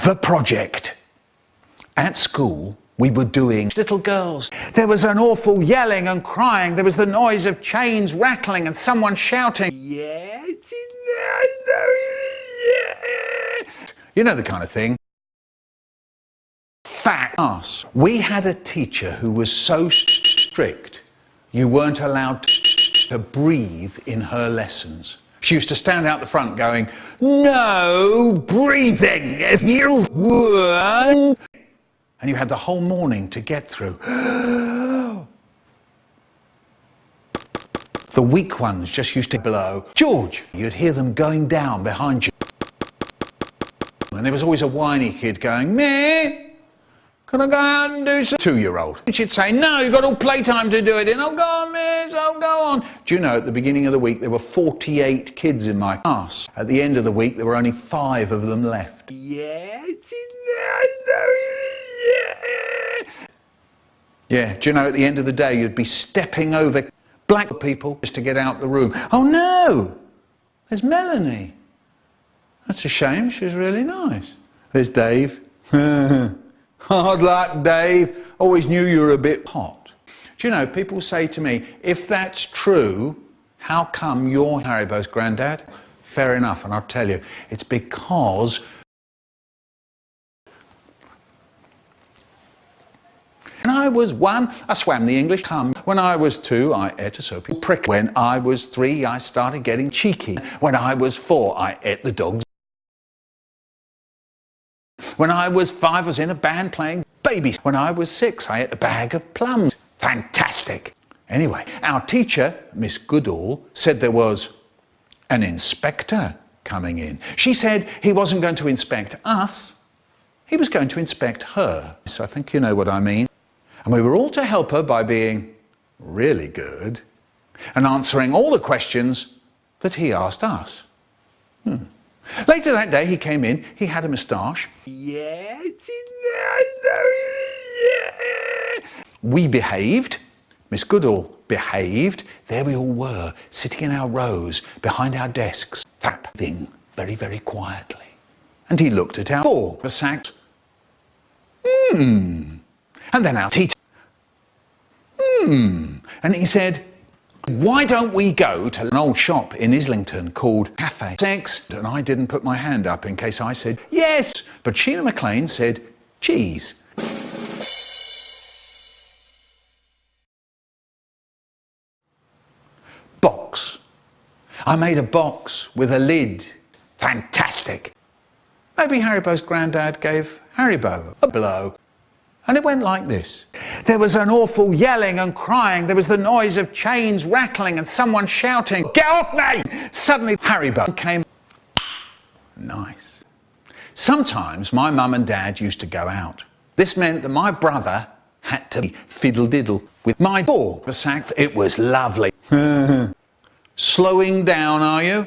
The project. At school, we were doing little girls. There was an awful yelling and crying. There was the noise of chains rattling and someone shouting, "Yeah, it's in there, I know it, yeah." You know the kind of thing. Fat ass. We had a teacher who was so strict, you weren't allowed to breathe in her lessons. She used to stand out the front going, "No breathing if you weren't." And you had the whole morning to get through. The weak ones just used to blow. George, you'd hear them going down behind you. And there was always a whiny kid going, "Meh, can I go out and do some?" 2-year-old. And she'd say, "No, you've got all playtime to do it in." "Oh, go on, miss, oh, go on." Do you know, at the beginning of the week, there were 48 kids in my class. At the end of the week, there were only 5 of them left. "Yeah, it's in there, I know it, yeah." Yeah, do you know, at the end of the day, you'd be stepping over black people just to get out the room. "Oh, no, there's Melanie. That's a shame, she's really nice." "There's Dave." "Hard luck, Dave. Always knew you were a bit hot." Do you know, people say to me, "If that's true, how come you're Haribo's granddad?" Fair enough, and I'll tell you, it's because when I was 1, I swam the English Channel. When I was 2, I ate a soapy prick. When I was 3, I started getting cheeky. When I was 4, I ate the dog's. When I was 5, I was in a band playing babies. When I was 6, I ate a bag of plums. Fantastic. Anyway, our teacher, Miss Goodall, said there was an inspector coming in. She said he wasn't going to inspect us, he was going to inspect her. So I think you know what I mean. And we were all to help her by being really good and answering all the questions that he asked us. Later that day, he came in, he had a moustache. "Yeah, it's in there, I know it, yeah." We behaved, Miss Goodall behaved. There we all were, sitting in our rows, behind our desks, fapping very, very quietly. And he looked at our ball, the sacked. And then our teacher. And he said, "Why don't we go to an old shop in Islington called Cafe Sex?" And I didn't put my hand up in case I said yes, but Sheila McLean said cheese. Box. I made a box with a lid. Fantastic. Maybe Haribo's granddad gave Haribo a blow. And it went like this. There was an awful yelling and crying. There was the noise of chains rattling and someone shouting, "Get off me!" Suddenly Haribo came. Nice. Sometimes my mum and dad used to go out. This meant that my brother had to fiddle-diddle with my ball. It was lovely. Slowing down, are you?